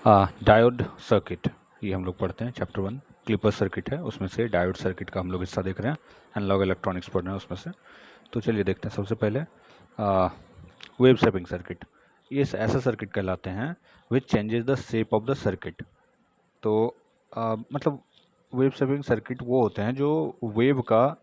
Diode circuit, ये हम लोग पढ़ते हैं चैप्टर 1। क्लिपर सर्किट है, उसमें से डायोड सर्किट का हम लोग हिस्सा देख रहे हैं। एनालॉग इलेक्ट्रॉनिक्स पढ़ रहे हैं उसमें से। तो चलिए देखते हैं। सबसे पहले वेव शेपिंग सर्किट। ये ऐसा सर्किट कहलाते हैं विच changes the shape of the circuit. तो मतलब वेव शेपिंग सर्किट वो होते हैं जो वेव का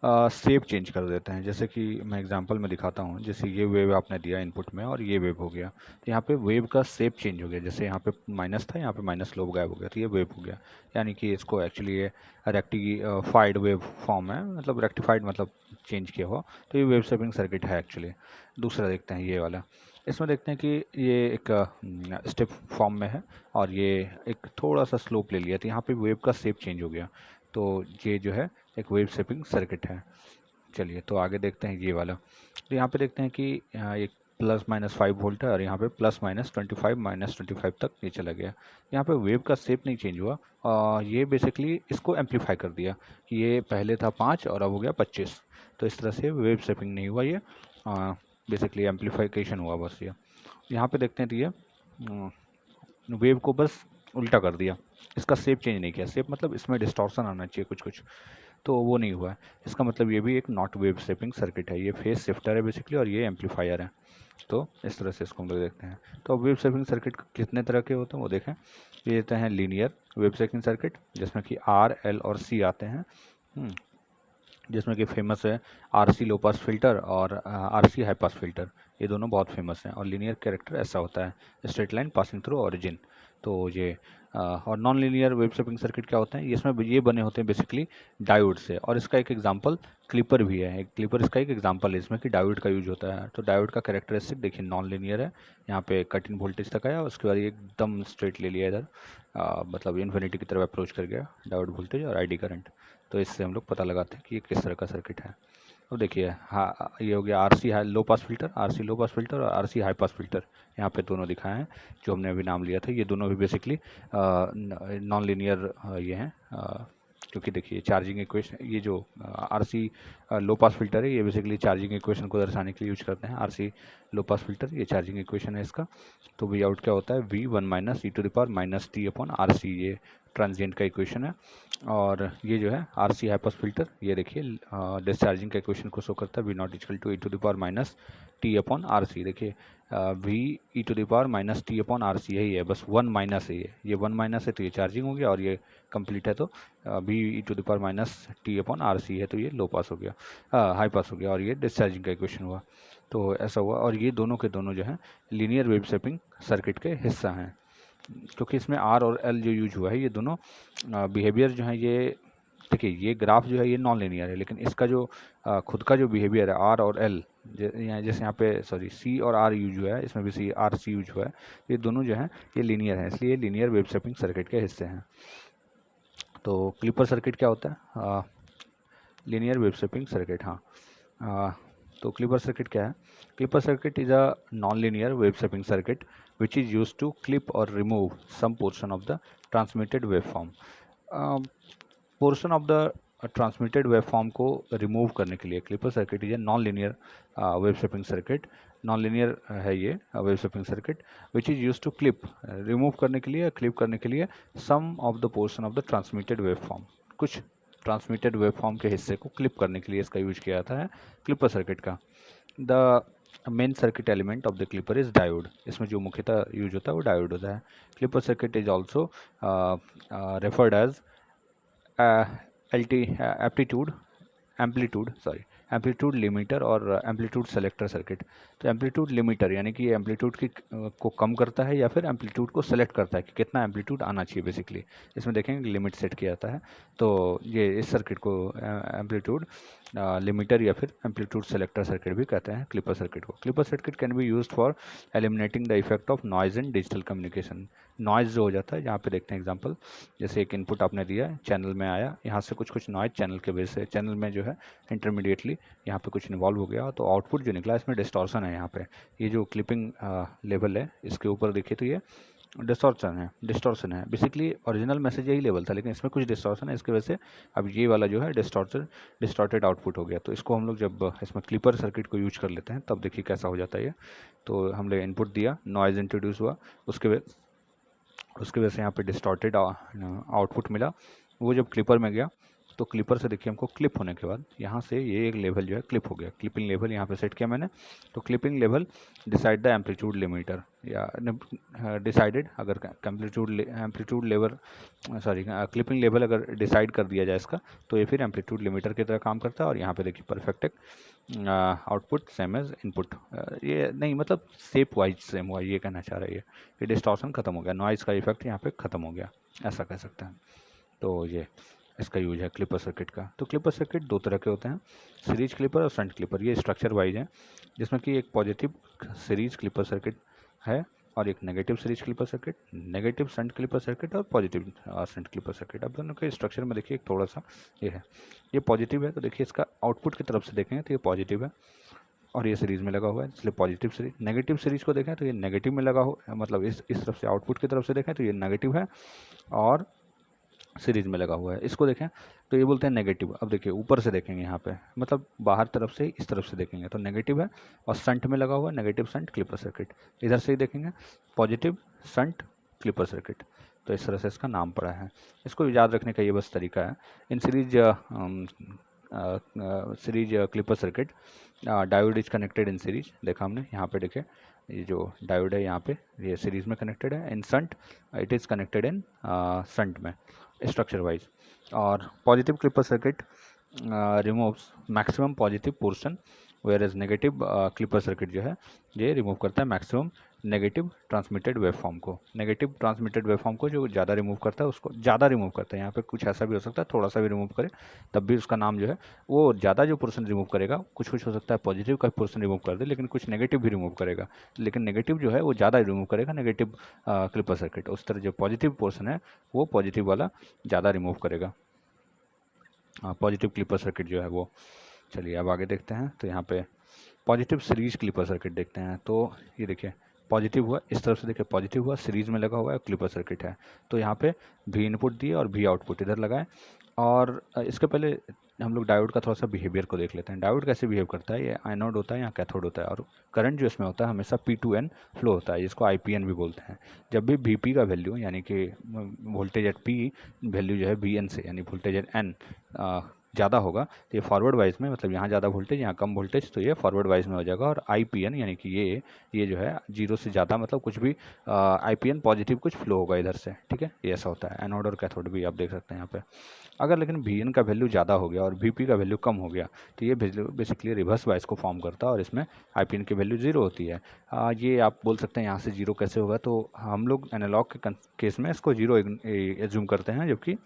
शेप चेंज कर देते हैं। जैसे कि मैं एग्जांपल में दिखाता हूँ। जैसे ये वेव आपने दिया इनपुट में और ये वेव हो गया, तो यहाँ पे वेव का शेप चेंज हो गया। जैसे यहाँ पे माइनस था, यहाँ पे माइनस लोब गायब हो गया, तो ये वेव हो गया। यानी कि इसको एक्चुअली ये रेक्टिफाइड वेव फॉर्म है, मतलब रेक्टिफाइड मतलब चेंज किया हुआ। तो ये वेव शेपिंग सर्किट है एक्चुअली। दूसरा देखते हैं ये वाला। इसमें देखते हैं कि ये एक स्टेप फॉर्म में है और ये एक थोड़ा सा स्लोप ले लिया, तो यहाँ पे वेव का शेप चेंज हो गया। तो ये जो है एक वेव शेपिंग सर्किट है। चलिए तो आगे देखते हैं ये वाला। तो यहाँ पे देखते हैं कि एक प्लस माइनस 5 वोल्ट है और यहाँ पे प्लस माइनस 25 माइनस 25 तक ये चला गया। यहाँ पे वेव का शेप नहीं चेंज हुआ, ये बेसिकली इसको एम्पलीफाई कर दिया कि ये पहले था 5 और अब हो गया 25। तो इस तरह से वेव शेपिंग नहीं हुआ, ये बेसिकली एम्पलीफिकेशन हुआ बस। ये यहाँ पे देखते हैं तो ये वेव को बस उल्टा कर दिया, इसका शेप चेंज नहीं किया। शेप मतलब इसमें डिस्टॉर्शन आना चाहिए कुछ कुछ, तो वो नहीं हुआ है। इसका मतलब ये भी एक नॉट वेव शेपिंग सर्किट है। ये फेज शिफ्टर है बेसिकली और ये एम्पलीफायर है। तो इस तरह से इसको हम लोग देखते हैं। तो अब वेव शेपिंग सर्किट कितने तरह के होते हैं वो देखें। ये देते हैं लीनियर वेव शेपिंग सर्किट, जिसमें कि आर, एल और सी आते हैं। जिसमें कि फेमस है आरसी लो पास फिल्टर और आरसी हाई पास फिल्टर। ये दोनों बहुत फेमस हैं। और लीनियर कैरेक्टर ऐसा होता है, straight line passing through origin. तो ये और non linear wave shaping circuit क्या होते हैं, इसमें ये बने होते हैं बेसिकली डायोड से। और इसका एक एग्जांपल क्लिपर भी है। एक क्लिपर इसका एक एग्जांपल है, इसमें कि डायोड का यूज होता है। तो डायोड का कैरेक्टरिस्टिक देखिए, नॉन लीनियर है। यहाँ पे कट इन वोल्टेज तक आया, उसके बाद एकदम स्ट्रेट ले लिया इधर, मतलब इन्फिनिटी की तरफ अप्रोच कर गया डायोड वोल्टेज और आईडी करंट। तो इससे हम लोग पता लगाते हैं कि ये किस तरह का सर्किट है। अब देखिए, हाँ, ये हो गया RC low pass filter, RC low pass filter और आरसी हाई पास फिल्टर। यहाँ पे दोनों दिखाए हैं जो हमने अभी नाम लिया था। ये दोनों भी बेसिकली नॉन लीनियर ये हैं, क्योंकि देखिए चार्जिंग इक्वेशन, ये जो आरसी लो पास फिल्टर है, ये बेसिकली चार्जिंग इक्वेशन को दर्शाने के लिए यूज करते हैं। आरसी लो पास फिल्टर, ये चार्जिंग इक्वेशन है इसका। तो वी आउट क्या होता है, V one minus e to the power minus t upon R C, ये ट्रांजिएंट का इक्वेशन है। और ये जो है R C high pass filter, ये देखिए डिस्चार्जिंग का इक्वेशन को शो करता है, V naught equal to e to the power minus t upon R C. देखिए V e to the power minus t upon R C, यही है, बस वन माइनस है। ये वन माइनस है तो ये चार्जिंग हो गया, और ये कंप्लीट है तो V e to the power minus t upon R C है तो ये लो पास हो गया, हाई पास हो गया, और ये डिस्चार्जिंग का इक्वेशन हुआ। तो ऐसा हुआ। और ये दोनों के दोनों जो हैं लीनियर वेव शेपिंग सर्किट के हिस्सा हैं, क्योंकि इसमें आर और एल जो यूज हुआ है, ये दोनों बिहेवियर जो है, ये देखिए ये ग्राफ जो है ये नॉन लीनियर है, लेकिन इसका जो खुद का जो बिहेवियर है आर और एल, जैसे यहाँ पे सॉरी सी और आर यूज हुआ है, इसमें भी सी आर सी यूज हुआ है, ये दोनों जो हैं ये लीनियर हैं, इसलिए लीनियर वेव शेपिंग सर्किट के हिस्से हैं। तो क्लिपर सर्किट क्या होता है, लीनियर वेव शेपिंग सर्किट। हाँ, तो क्लिपर सर्किट क्या है? Clipper circuit is a non linear wave shaping circuit which is used to clip or remove some portion of the transmitted waveform. Portion of the transmitted waveform को remove करने के लिए clipper circuit is a non linear wave shaping circuit. Non linear है ये wave shaping circuit which is use to clip, remove करने के लिए, clip करने के लिए some of the portion of the transmitted waveform. कुछ ट्रांसमिटेड वेवफॉर्म के हिस्से को क्लिप करने के लिए इसका यूज किया जाता है क्लिपर सर्किट का। The main circuit element of the clipper is diode. इसमें जो मुख्यतः यूज होता है वो डायोड होता है। Clipper circuit is also referred as amplitude limiter और एम्पलीट्यूड सेलेक्टर सर्किट। तो एम्पलीट्यूड लिमिटर यानी कि एम्पलीट्यूड की को कम करता है या फिर एम्पलीट्यूड को सेलेक्ट करता है कि कितना एम्पलीट्यूड आना चाहिए। बेसिकली इसमें देखेंगे लिमिट सेट किया जाता है। तो ये इस सर्किट को एम्पलीट्यूड लिमिटर या फिर एम्पलीट्यूड सेलेक्टर सर्किट भी कहते हैं क्लिपर सर्किट को। Clipper circuit can be used for eliminating the effect of noise in digital communication. Noise जो हो जाता है, यहाँ पे देखते हैं एग्जांपल, जैसे एक इनपुट आपने दिया है, चैनल में आया, यहाँ से कुछ नॉइज चैनल के वजह से, चैनल में जो है इंटरमीडिएटली यहाँ पे कुछ इन्वॉल्व हो गया, तो आउटपुट जो निकला इसमें डिस्टॉर्शन है। यहाँ पे ये जो क्लिपिंग लेवल है इसके ऊपर देखिए तो ये डिस्टॉर्शन है। बेसिकली ओरिजिनल मैसेज यही लेवल था, लेकिन इसमें कुछ डिस्टॉर्शन है, इसकी वजह से अब ये वाला जो है डिस्टॉर्टेड आउटपुट हो गया। तो इसको हम लोग जब इसमें क्लिपर सर्किट को यूज कर लेते हैं तब देखिए कैसा हो जाता है ये। तो हमने इनपुट दिया, नॉइज इंट्रोड्यूस हुआ, उसकी वजह से यहाँ पे डिस्टॉर्टेड आउटपुट मिला। वो जब क्लिपर में गया तो क्लिपर से देखिए हमको क्लिप होने के बाद यहाँ से ये एक लेवल जो है क्लिप हो गया। क्लिपिंग लेवल यहाँ पे सेट किया मैंने, तो clipping level decide the amplitude limiter या डिसाइडेड, अगर amplitude level sorry clipping level अगर डिसाइड कर दिया जाए इसका, तो ये फिर एम्पलीट्यूड लिमिटर की तरह काम करता है। और यहाँ पे देखिए perfect output same as input, ये नहीं मतलब शेप वाइज सेम हुआ, ये कहना चाह रहा है ये डिस्टॉर्शन खत्म हो गया, नॉइज़ का इफेक्ट यहाँ पे खत्म हो गया, ऐसा कह सकते हैं। तो ये इसका यूज है क्लिपर सर्किट का। तो क्लिपर सर्किट दो तरह के होते हैं, सीरीज क्लिपर और शंट क्लिपर। ये स्ट्रक्चर वाइज है, जिसमें कि एक पॉजिटिव सीरीज क्लिपर सर्किट है और एक negative series clipper circuit, negative shunt clipper circuit और पॉजिटिव शंट क्लिपर सर्किट। अब दोनों के स्ट्रक्चर में देखिए थोड़ा सा ये है, ये पॉजिटिव है तो देखिए इसका आउटपुट की तरफ से देखेंगे तो ये पॉजिटिव है और ये सीरीज में लगा हुआ है, इसलिए पॉजिटिव सीरीज। नेगेटिव सीरीज को देखें तो ये नेगेटिव में लगा हो, मतलब इस तरफ से आउटपुट की तरफ से देखें तो ये नेगेटिव है और सीरीज में लगा हुआ है। इसको देखें तो ये बोलते हैं नेगेटिव। अब देखिए ऊपर से देखेंगे यहाँ पे, मतलब बाहर तरफ से इस तरफ से देखेंगे तो नेगेटिव है और शंट में लगा हुआ है, नेगेटिव शंट क्लिपर सर्किट। इधर से ही देखेंगे पॉजिटिव शंट क्लिपर सर्किट, तो इस तरह से इसका नाम पड़ा है। इसको याद रखने का ये बस तरीका है। In series clipper circuit diode is connected in series, देखा हमने यहाँ पे देखिए ये जो डायोड है यहाँ पे ये सीरीज में कनेक्टेड है। In shunt it is connected in shunt में स्ट्रक्चर वाइज। और positive clipper circuit removes maximum positive portion, where as negative clipper circuit जो है ये रिमूव करता है मैक्सिमम नेगेटिव ट्रांसमिटेड वेवफॉर्म को। नेगेटिव ट्रांसमिटेड वेवफॉर्म को जो ज़्यादा रिमूव करता है उसको ज़्यादा रिमूव करता है। यहाँ पे कुछ ऐसा भी हो सकता है थोड़ा सा भी रिमूव करे तब भी उसका नाम जो है वो ज़्यादा जो पोर्शन रिमूव करेगा, कुछ हो सकता है पॉजिटिव का पोर्शन रिमूव कर दे लेकिन कुछ नेगेटिव भी रिमूव करेगा, लेकिन नेगेटिव जो है वो ज़्यादा रिमूव करेगा नेगेटिव क्लिपर सर्किट। उस तरह जो पॉजिटिव पोर्शन है वो पॉजिटिव वाला ज़्यादा रिमूव करेगा, पॉजिटिव क्लिपर सर्किट जो है वो। चलिए अब आगे देखते हैं। तो यहाँ पे पॉजिटिव सीरीज क्लिपर सर्किट देखते हैं। तो ये देखिए पॉजिटिव हुआ, इस तरफ से देखिए पॉजिटिव हुआ, सीरीज में लगा हुआ है, क्लिपर सर्किट है। तो यहाँ पे भी इनपुट दिए और भी आउटपुट इधर लगाए। और इसके पहले हम लोग डायोड का थोड़ा सा बिहेवियर को देख लेते हैं। डायोड कैसे बिहेव करता है, ये एनोड होता है या कैथोड होता है और करंट जो इसमें होता है हमेशा P2N फ्लो होता है, जिसको IPN भी बोलते हैं। जब भी Vp का वैल्यू यानी कि वोल्टेज एट P वैल्यू जो है Vn से यानी वोल्टेज एट N ज़्यादा होगा तो ये फॉरवर्ड वाइज में, मतलब यहाँ ज़्यादा वोल्टेज यहाँ कम वोल्टेज, तो ये फॉरवर्ड वाइज में हो जाएगा। और IPN यानी कि ये जो है जीरो से ज़्यादा, मतलब कुछ भी IPN पॉजिटिव कुछ फ्लो होगा इधर से, ठीक है, ये ऐसा होता है। एनोड और कैथोड भी आप देख सकते हैं यहाँ पे। अगर लेकिन Vn का वैल्यू ज़्यादा हो गया और Vp का वैल्यू कम हो गया तो ये बेसिकली रिवर्स बायस को फॉर्म करता है और इसमें IPN की वैल्यू जीरो होती है। ये आप बोल सकते हैं यहाँ से जीरो कैसे होगा, तो हम लोग एनालॉग के केस में इसको जीरो एज्यूम करते हैं, जबकि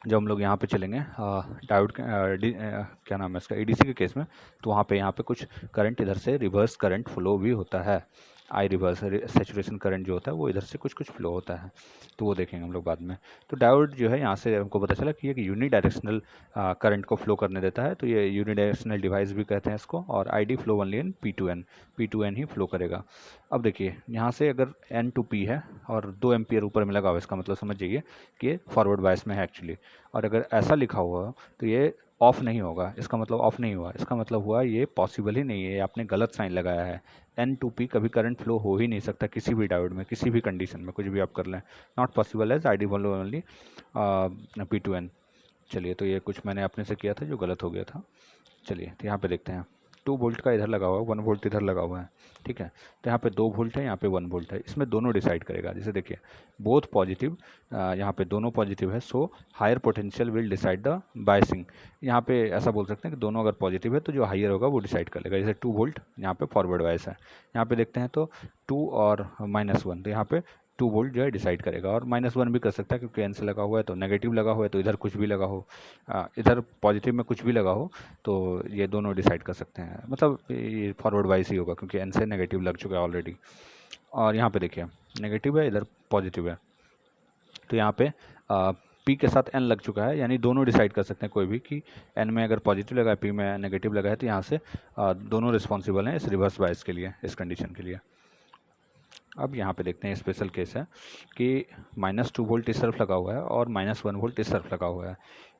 जब हम लोग यहाँ पे चलेंगे डायोड क्या नाम है इसका ADC के केस में, तो वहाँ पे कुछ करंट इधर से रिवर्स करंट फ्लो भी होता है। आई रिवर्स सेचुरेशन करंट जो होता है वो इधर से कुछ फ्लो होता है, तो वो देखेंगे हम लोग बाद में। तो डायोड जो है यहाँ से हमको पता चला कि ये यूनी डायरेक्शनल करंट को फ्लो करने देता है, तो ये यूनी डायरेक्शनल डिवाइस भी कहते हैं इसको। और ID flow only in P2N he flow करेगा। अब देखिए यहाँ से अगर N to P है और 2 एम्पियर ऊपर में लगा हुआ, इसका मतलब समझ जाइए कि ये फॉरवर्ड बायस में है एक्चुअली। और अगर ऐसा लिखा हुआ तो ये ऑफ नहीं होगा, इसका मतलब ऑफ नहीं हुआ, इसका मतलब हुआ ये पॉसिबल ही नहीं है, आपने गलत साइन लगाया है। N to P कभी करंट फ्लो हो ही नहीं सकता किसी भी डायोड में, किसी भी कंडीशन में, कुछ भी आप कर लें, not possible as ID only P2N। चलिए तो ये कुछ मैंने अपने से किया था जो गलत हो गया था। चलिए तो यहाँ पे देखते हैं 2 वोल्ट का इधर लगा हुआ है, 1 वोल्ट इधर लगा हुआ है, ठीक है। तो यहाँ पे 2 वोल्ट है, यहाँ पे 1 वोल्ट है, इसमें दोनों डिसाइड करेगा। जैसे देखिए बोथ पॉजिटिव, यहाँ पे दोनों पॉजिटिव है, so higher potential will decide the biasing. यहाँ पे ऐसा बोल सकते हैं कि दोनों अगर पॉजिटिव है तो जो हायर होगा वो डिसाइड कर लेगा। जैसे 2 वोल्ट यहाँ पे फॉरवर्ड बायस है, यहाँ पे देखते हैं तो 2 और -1, तो यहाँ पे 2 वोल्ट जो है डिसाइड करेगा। और -1 भी कर सकता है क्योंकि N से लगा हुआ है, तो नेगेटिव लगा हुआ है तो इधर कुछ भी लगा हो, इधर पॉजिटिव में कुछ भी लगा हो, तो ये दोनों डिसाइड कर सकते हैं। मतलब ये फॉरवर्ड वाइज ही होगा क्योंकि N से नेगेटिव लग चुका है ऑलरेडी। और यहाँ पे देखिए नेगेटिव है, इधर पॉजिटिव है, तो यहाँ पे P के साथ N लग चुका है, यानी दोनों डिसाइड कर सकते हैं कोई भी कि N में अगर पॉजिटिव लगा है, P में नेगेटिव लगा है, तो यहाँ से दोनों रिस्पॉन्सिबल हैं इस रिवर्स बायस के लिए, इस कंडीशन के लिए। अब यहाँ पे देखते हैं स्पेशल केस है कि -2 वोल्ट इस तरफ लगा हुआ है और -1 वोल्ट इस तरफ लगा हुआ है।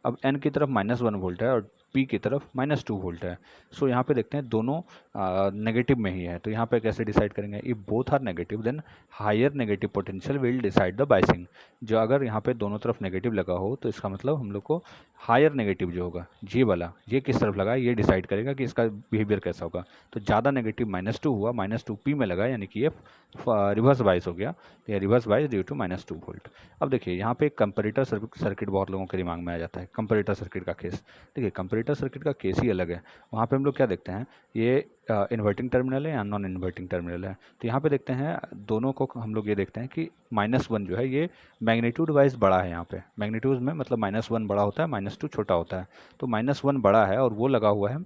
अब n की तरफ -1 वोल्ट है और P की तरफ -2 वोल्ट है। सो यहाँ पे देखते हैं दोनों नेगेटिव में ही है, तो यहाँ पे कैसे डिसाइड करेंगे, if both are negative then higher negative potential will decide the biasing. जो अगर यहाँ पे दोनों तरफ नेगेटिव लगा हो तो इसका मतलब हम लोग को हायर नेगेटिव जो होगा ये वाला, ये किस तरफ लगा ये डिसाइड करेगा कि इसका बिहेवियर कैसा होगा। तो ज़्यादा नेगेटिव -2 हुआ, -2P में लगा, यानी कि ये रिवर्स बायस हो गया, तो ये reverse bias due to -2 volt. अब देखिए यहाँ पे कंपेरेटर सर्किट बहुत लोगों के दिमाग में आ जाता है, कंपेरेटर सर्किट का केस। देखिए कंपेरेटर सर्किट का केस ही अलग है। वहाँ पे हम लोग क्या देखते हैं, ये इन्वर्टिंग टर्मिनल है या नॉन इन्वर्टिंग टर्मिनल है। तो यहाँ पे देखते हैं दोनों को हम लोग ये देखते हैं कि -1 जो है ये मैग्नीट्यूड वाइज बड़ा है। यहाँ पे मैग्नीट्यूड में मतलब -1 बड़ा होता है, -2 छोटा होता है। तो -1 बड़ा है और वो लगा हुआ है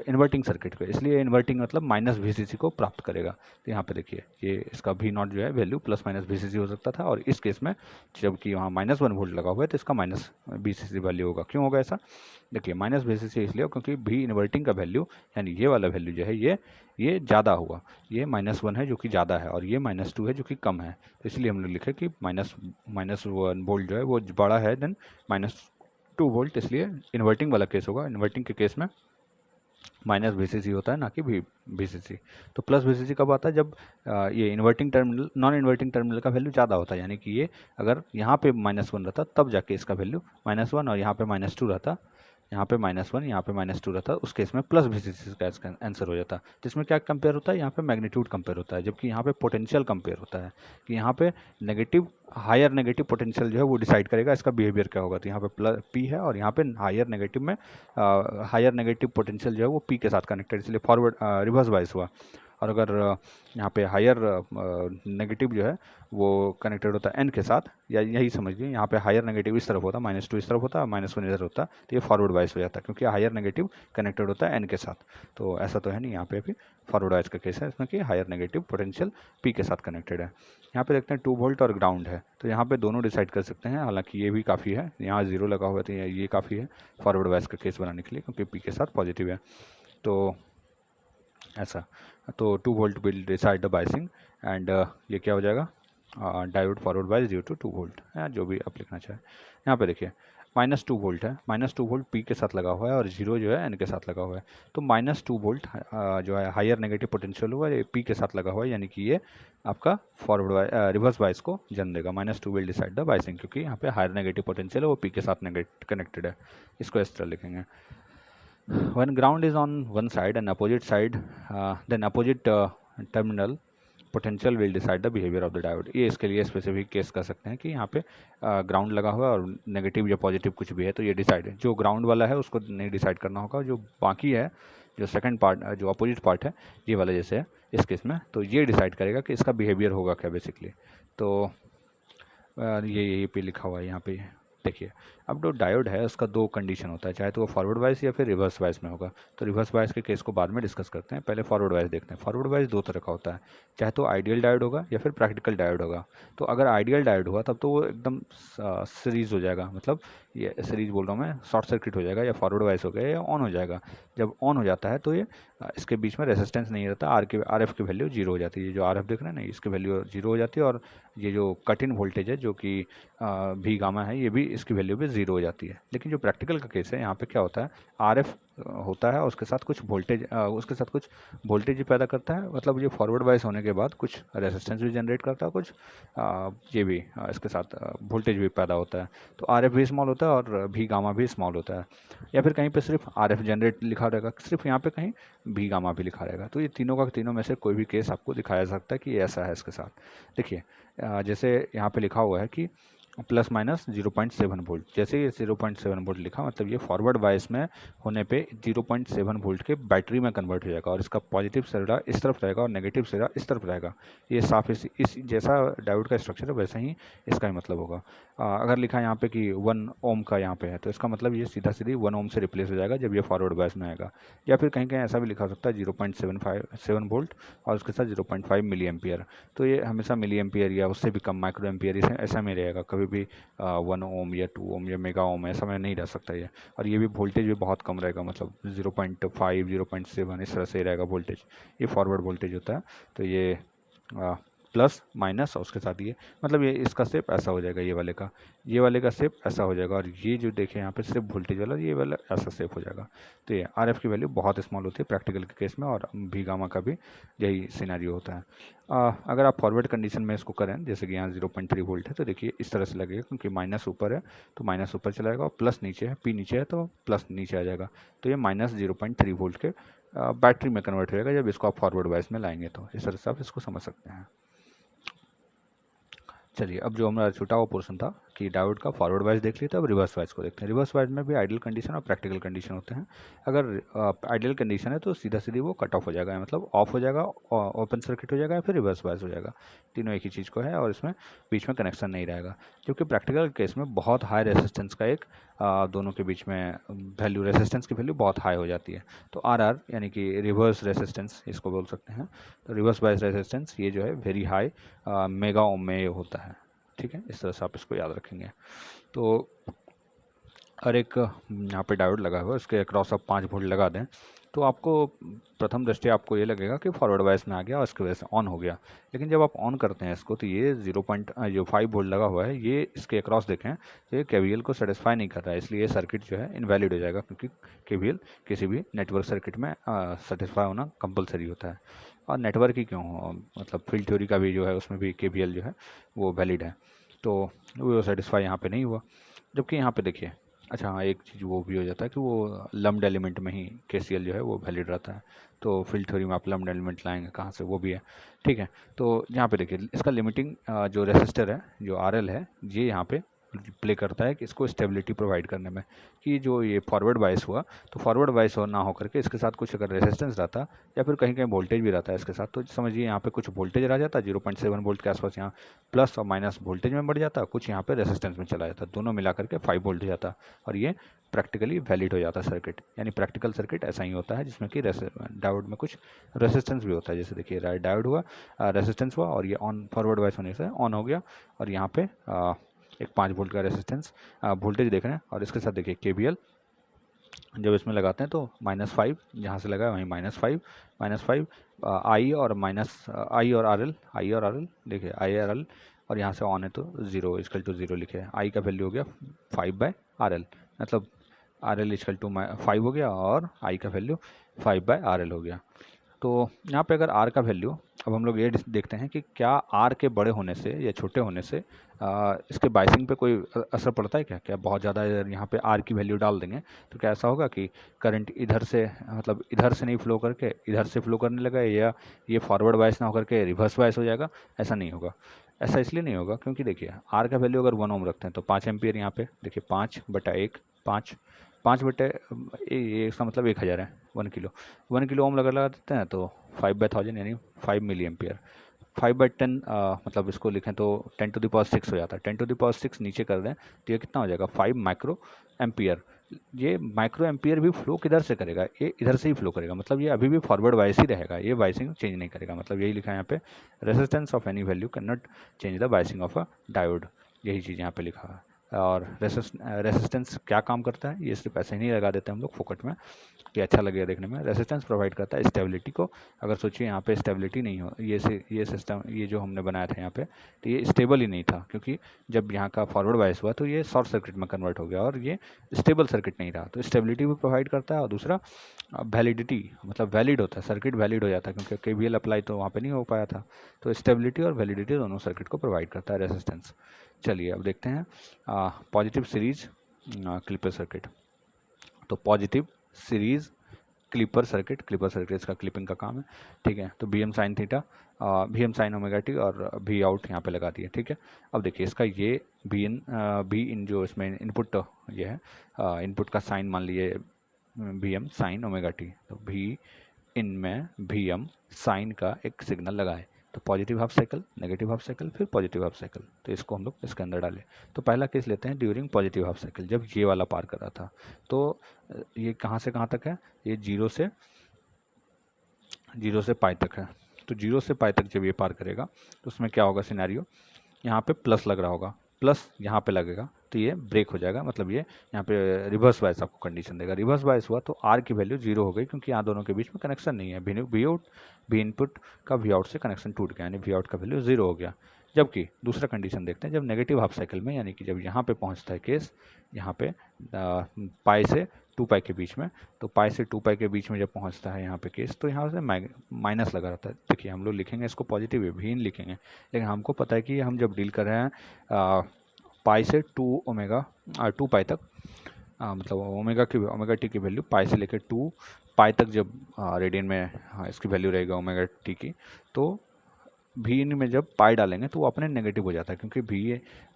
इन्वर्टिंग सर्किट पे, इसलिए इन्वर्टिंग मतलब -VCC को प्राप्त करेगा। तो यहाँ पे देखिए ये इसका V0 जो है वैल्यू +-VCC हो सकता था, और इस केस में जबकि वहाँ -1 वोल्ट लगा हुआ है तो इसका -VCC वैल्यू होगा। क्यों होगा ऐसा, देखिए -VCC इसलिए क्योंकि V इन्वर्टिंग का वैल्यू यानी ये वाला वैल्यू जो है ये ज़्यादा हुआ, ये -1 है जो कि ज़्यादा है और ये -2 है जो कि कम है। तो इसलिए हम लोग लिखे कि -1 वोल्ट जो है वो बड़ा है देन -2 वोल्ट, इसलिए इन्वर्टिंग वाला केस होगा। इन्वर्टिंग के केस में -VCC होता है ना कि VCC। तो +VCC कब आता है, जब ये inverting terminal non inverting terminal का वैल्यू ज़्यादा होता है, यानी कि ये अगर यहाँ पे -1 रहता तब जाके इसका वैल्यू -1 और यहाँ पे -2 रहता, यहाँ पे -1 यहाँ पे -2 रहता, उस केस में +VCC का इसका आंसर हो जाता। जिसमें क्या कंपेयर होता है, यहाँ पे मैग्नीट्यूड कंपेयर होता है, जबकि यहाँ पे पोटेंशियल कंपेयर होता है कि यहाँ पे नेगेटिव हायर नेगेटिव पोटेंशियल जो है वो डिसाइड करेगा इसका बिहेवियर क्या होगा। तो यहाँ पे P है और यहाँ पे हायर नेगेटिव में हायर नेगेटिव पोटेंशियल जो है वो P के साथ कनेक्टेड, इसलिए फॉरवर्ड रिवर्स बायस हुआ। और अगर यहाँ पे हायर नेगेटिव जो है वो कनेक्टेड होता है N के साथ, या यही समझ लीजिए यहाँ पे हायर नेगेटिव इस तरफ होता, -2 इस तरफ होता, -1 इधर होता, तो ये फॉरवर्ड बायस हो जाता है क्योंकि हायर नेगेटिव कनेक्टेड होता है N के साथ। तो ऐसा तो है नहीं, यहाँ पे अभी फॉरवर्ड बायस का केस है इसमें कि हायर नेगेटिव पोटेंशियल P के साथ कनेक्टेड है। यहाँ पे देखते हैं 2 वोल्ट और ग्राउंड है, तो यहाँ पे दोनों डिसाइड कर सकते हैं, हालांकि ये भी काफ़ी है, यहाँ 0 लगा हुआ है तो ये काफ़ी है फॉरवर्ड बायस का केस बनाने के लिए क्योंकि P के साथ पॉजिटिव है। तो ऐसा, तो 2 volt will decide the biasing and ये क्या हो जाएगा, diode forward bias due to 2 volt, जो भी आप लिखना चाहें। यहाँ पे देखिए -2 वोल्ट है, -2 वोल्ट P के साथ लगा हुआ है और 0 जो है N के साथ लगा हुआ है। तो -2 वोल्ट जो है हायर नेगेटिव पोटेंशियल हुआ ये P के साथ लगा हुआ है, यानी कि ये आपका फॉरवर्ड रिवर्स बायस को जन्म देगा। -2 विल डिसाइड द बायसिंग, क्योंकि यहाँ पे हायर नेगेटिव पोटेंशियल है वो P के साथ कनेक्टेड है। इसको इस तरह लिखेंगे, when ground is on one side and opposite side then opposite terminal potential will decide the behavior of the diode। ये इसके लिए स्पेसिफिक केस कर सकते हैं कि यहाँ पे ग्राउंड लगा हुआ है और नेगेटिव या पॉजिटिव कुछ भी है तो ये डिसाइड है, जो ग्राउंड वाला है उसको नहीं डिसाइड करना होगा, जो बाकी है जो सेकंड पार्ट जो अपोजिट पार्ट है ये वाला जैसे है इस केस में, तो ये डिसाइड करेगा कि इसका बिहेवियर होगा क्या बेसिकली। तो ये पे लिखा हुआ है यहाँ पे देखिए। अब जो डायोड है उसका 2 कंडीशन होता है, चाहे तो वो फॉरवर्ड वाइज या फिर रिवर्स वाइज में होगा। तो रिवर्स वाइज के केस को बाद में डिस्कस करते हैं, पहले फॉरवर्ड वाइज देखते हैं। फॉरवर्ड वाइज 2 तरह का होता है, चाहे तो आइडियल डायोड होगा या फिर प्रैक्टिकल डायोड होगा। तो अगर आइडियल डायोड हुआ तब तो वो एकदम सीरीज हो जाएगा, मतलब ये सीरीज बोल रहा हूँ मैं, शॉर्ट सर्किट हो जाएगा या फॉरवर्ड वाइज हो गया या ऑन हो जाएगा। जब ऑन हो जाता है तो ये इसके बीच में रेजिस्टेंस नहीं रहता, आर एफ की वैल्यू 0 हो जाती है। ये जो आर एफ देख रहे हैं ना इसकी वैल्यू 0 हो जाती है, और ये जो कट इन वोल्टेज है जो कि भी गामा है ये भी इसकी वैल्यू भी 0 हो जाती है। लेकिन जो प्रैक्टिकल का केस है यहाँ पे क्या होता है, आर एफ होता है उसके साथ कुछ वोल्टेज पैदा करता है, मतलब ये फॉरवर्ड वाइज होने के बाद कुछ रेजिस्टेंस भी जनरेट करता है, कुछ ये भी इसके साथ वोल्टेज भी पैदा होता है। तो आर एफ भी स्मॉल होता है और भी गामा भी स्मॉल होता है, या फिर कहीं पे सिर्फ आर एफ जनरेट लिखा रहेगा, सिर्फ यहाँ पे कहीं भी गामा भी लिखा रहेगा। तो ये तीनों का तीनों में से कोई भी केस आपको दिखाया जा सकता है कि ऐसा है इसके साथ। देखिए जैसे यहाँ पे लिखा हुआ है कि ±0.7 वोल्ट, जैसे ये 0.7 वोल्ट लिखा मतलब ये फॉरवर्ड बायस में होने पे 0.7 वोल्ट के बैटरी में कन्वर्ट हो जाएगा और इसका पॉजिटिव सिरा इस तरफ रहेगा और नेगेटिव सिरा इस तरफ रहेगा। ये साफ इस जैसा डायोड का स्ट्रक्चर है वैसा ही इसका ही मतलब होगा। अगर लिखा है यहाँ पे कि 1 ओम का यहाँ पे है तो इसका मतलब ये सीधा सीधी 1 ओम से रिप्लेस हो जाएगा जब ये फॉरवर्ड बायस में आएगा। या फिर कहीं कहीं ऐसा भी लिखा हो सकता है 0.7 वोल्ट और उसके साथ 0.5 मिली एम्पियर। तो ये हमेशा मिली एम्पियर या उससे भी कम माइक्रो एम्पियर ऐसा में रहेगा, कभी भी 1 ओम या 2 ओम या मेगा ओम ऐसा में नहीं रह सकता ये। और ये भी वोल्टेज भी बहुत कम रहेगा, मतलब 0.5 0.7 इस तरह से रहेगा वोल्टेज, ये फॉरवर्ड वोल्टेज होता है। तो ये प्लस माइनस और उसके साथ ये, मतलब ये इसका शेप ऐसा हो जाएगा, ये वाले का शेप ऐसा हो जाएगा, और ये जो देखें यहाँ पे सिर्फ वोल्टेज वाला ये वाला ऐसा शेप हो जाएगा। तो ये आरएफ की वैल्यू बहुत स्मॉल होती है प्रैक्टिकल के केस में, और भी गामा का भी यही सिनेरियो होता है। अगर आप फॉरवर्ड कंडीशन में इसको करें, जैसे कि यहाँ 0.3 वोल्ट है, तो देखिए इस तरह से लगेगा, क्योंकि माइनस ऊपर है तो माइनस ऊपर चला जाएगा, और प्लस नीचे है, पी नीचे है तो प्लस नीचे आ जाएगा। तो ये -0.3 वोल्ट के बैटरी में कन्वर्ट हो जाएगा जब इसको आप फॉरवर्ड वाइज में लाएंगे। तो इस तरह से आप इसको समझ सकते हैं। चलिए, अब जो हमारा छूटा हुआ पोर्शन था कि डायोड का फॉरवर्ड वाइज देख लिया था, अब रिवर्स वाइज को देखते हैं। रिवर्स वाइज में भी आइडियल कंडीशन और प्रैक्टिकल कंडीशन होते हैं। अगर आइडियल कंडीशन है तो सीधा सीधी वो कट ऑफ हो जाएगा, मतलब ऑफ हो जाएगा, ओपन सर्किट हो जाएगा, या फिर रिवर्स वाइज हो जाएगा। तीनों एक ही चीज़ को है और इसमें बीच में कनेक्शन नहीं रहेगा। जबकि प्रैक्टिकल केस में बहुत हाई रेसिस्टेंस का एक दोनों के बीच में वैल्यू, रेसिस्टेंस की वैल्यू बहुत हाई हो जाती है। तो आर यानी कि रिवर्स रेसिस्टेंस इसको बोल सकते हैं। तो रिवर्स बायस रेसिस्टेंस ये जो है वेरी हाई मेगा ओम में होता है। ठीक है, इस तरह से आप इसको याद रखेंगे। तो और एक यहाँ पे डायोड लगा हुआ है, उसके अक्रॉस आप 5 वोल्ट लगा दें तो आपको प्रथम दृष्टि आपको ये लगेगा कि फॉरवर्ड बायस में आ गया और इसकी वजह से ऑन हो गया। लेकिन जब आप ऑन करते हैं इसको तो ये 0.5 वोल्ट लगा हुआ है, ये इसके अक्रॉस देखें तो ये केवीएल को सेटिस्फाई नहीं कर रहा है, इसलिए ये सर्किट जो है इनवैलिड हो जाएगा, क्योंकि केवीएल किसी भी नेटवर्क सर्किट में सेटिस्फाई होना कंपलसरी होता है। और नेटवर्क ही क्यों हो, मतलब फील्ड थ्योरी का भी जो है उसमें भी केवीएल जो है वो वैलिड है, तो वो सेटिस्फाई यहाँ पे नहीं हुआ। जबकि यहाँ पे देखिए, अच्छा हाँ, एक चीज़ वो भी हो जाता है कि वो लम्प्ड एलिमेंट में ही केसीएल जो है वो वैलिड रहता है। तो फील्ड थ्योरी में आप लम्प्ड एलिमेंट लाएंगे कहाँ से, वो भी है। ठीक है, तो यहाँ पे देखिए इसका लिमिटिंग जो रेसिस्टर है, जो आरएल है, ये यहाँ पे प्ले करता है कि इसको स्टेबिलिटी प्रोवाइड करने में, कि जो ये फॉरवर्ड बायस हुआ तो फॉरवर्ड बायस हो ना हो करके इसके साथ कुछ अगर रेजिस्टेंस रहता या फिर कहीं कहीं वोल्टेज भी रहता है इसके साथ, तो समझिए यहाँ पे कुछ वोल्टेज रह जाता 0.7 वोल्ट के आसपास, यहाँ प्लस और माइनस वोल्टेज में बढ़ जाता, कुछ यहाँ पे रेजिस्टेंस में चला जाता, दोनों मिला करके 5 वोल्ट हो जाता, और ये प्रैक्टिकली वैलिड हो जाता सर्किट। यानी प्रैक्टिकल सर्किट ऐसा ही होता है जिसमें कि डायोड में कुछ रेजिस्टेंस भी होता है। जैसे देखिए डायोड हुआ, रेजिस्टेंस हुआ, और ये ऑन फॉरवर्ड वाइस होने से ऑन हो गया, और यहाँ पे एक 5 वोल्ट का रेजिस्टेंस वोल्टेज देख रहे हैं। और इसके साथ देखिए केवीएल जब इसमें लगाते हैं तो -5 जहाँ से लगा है वहीं -5 आई और आई और आर एल देखिए आई आर एल, और यहाँ से ऑन है तो 0 इक्वल टू 0 लिखे, आई का वैल्यू हो गया 5/RL, मतलब RL इक्वल टू 5 हो गया और आई का वैल्यू 5/RL हो गया। तो यहाँ पे अगर आर का वैल्यू, अब हम लोग ये देखते हैं कि क्या आर के बड़े होने से या छोटे होने से इसके बाइसिंग पे कोई असर पड़ता है क्या? क्या बहुत ज़्यादा यहाँ पे आर की वैल्यू डाल देंगे तो क्या ऐसा होगा कि करंट इधर से, मतलब इधर से नहीं फ्लो करके इधर से फ्लो करने लगा, या ये फॉरवर्ड बायस ना होकर के रिवर्स बायस हो जाएगा? ऐसा नहीं होगा। ऐसा इसलिए नहीं होगा क्योंकि देखिए आर का वैल्यू अगर 1 ओम रखते हैं तो 5 एम्पियर, यहाँ पे देखिए 5/1 5 बटे इसका मतलब 1000 है, 1 किलो ओम लगा देते हैं तो 5/1000 यानी 5 मिली एम्पियर। 5/10 मतलब इसको लिखें तो 10⁻⁶ हो जाता है। 10⁻⁶ नीचे कर दें तो ये कितना हो जाएगा 5 माइक्रो एम्पियर। ये माइक्रो एम्पियर भी फ्लो किधर से करेगा, ये इधर से ही फ्लो करेगा, मतलब ये अभी भी फॉरवर्ड वाइस ही रहेगा, ये वाइसिंग चेंज नहीं करेगा। मतलब यही लिखा है यहाँ पे, resistance of any value can not change the biasing of a diode, यही चीज़ यहाँ पे लिखा है। और रेसिस्टेंस क्या काम करता है, ये सिर्फ ऐसे ही नहीं लगा देते हम लोग फोकट में कि अच्छा लगेगा देखने में। रेसिस्टेंस प्रोवाइड करता है स्टेबिलिटी को। अगर सोचिए यहाँ पे स्टेबिलिटी नहीं हो, ये सिस्टम ये जो हमने बनाया था यहाँ पे, तो ये स्टेबल ही नहीं था, क्योंकि जब यहाँ का फॉरवर्ड बायस हुआ तो ये शॉर्ट सर्किट में कन्वर्ट हो गया और ये स्टेबल सर्किट नहीं रहा। तो स्टेबिलिटी भी प्रोवाइड करता है, और दूसरा वैलिडिटी, मतलब वैलिड होता है सर्किट, वैलिड हो जाता है, क्योंकि केवीएल अप्लाई तो वहाँ पे नहीं हो पाया था। तो स्टेबिलिटी और वैलिडिटी दोनों सर्किट को प्रोवाइड करता है रेसिस्टेंस। चलिए अब देखते हैं पॉजिटिव सीरीज क्लिपर सर्किट। तो पॉजिटिव सीरीज क्लिपर सर्किट इसका क्लिपिंग का काम है। ठीक है, तो B M sine theta, B M sine omega t और भी आउट यहाँ पे लगा दिए। ठीक है, अब देखिए इसका ये बी इन जो इसमें इनपुट ये है, इनपुट का साइन मान लिए B M sine omega t, तो भी इनमें भी एम साइन का एक सिग्नल लगाए, तो positive half cycle, negative half cycle, फिर पॉजिटिव हाफ साइकिल। तो इसको हम लोग इसके अंदर डालें। तो पहला केस लेते हैं ड्यूरिंग पॉजिटिव हाफ साइकिल, जब ये वाला पार कर रहा था। तो ये कहाँ से कहाँ तक है, ये 0 से पाई तक है। तो 0 से पाई तक जब ये पार करेगा तो उसमें क्या होगा सिनेरियो, यहाँ पे प्लस लग रहा होगा, प्लस यहाँ पे लगेगा तो ये ब्रेक हो जाएगा, मतलब ये यहाँ पे रिवर्स बायस आपको कंडीशन देगा। रिवर्स बायस हुआ तो आर की वैल्यू 0 हो गई, क्योंकि यहाँ दोनों के बीच में कनेक्शन नहीं है। वी आउट वी इनपुट का वी आउट से कनेक्शन टूट गया, यानी वी आउट का वैल्यू 0 हो गया। जबकि दूसरा कंडीशन देखते हैं, जब नेगेटिव हाफ साइकिल में, यानी कि जब यहाँ पे पहुँचता है केस, यहाँ पे पाई से 2 पाई के बीच में, तो पाई से 2 पाई के बीच में जब पहुँचता है यहाँ पे केस, तो यहाँ से माइनस लगा रहता है। देखिए हम लोग लिखेंगे इसको पॉजिटिव वी इन लिखेंगे, लेकिन हमको पता है कि हम जब डील कर रहे हैं पाई से 2 पाई तक, मतलब ओमेगा टी की वैल्यू पाई से लेकर 2 पाई तक जब रेडियन में इसकी वैल्यू रहेगा ओमेगा टी की, तो भी इन में जब पाई डालेंगे तो वो अपने नेगेटिव हो जाता है, क्योंकि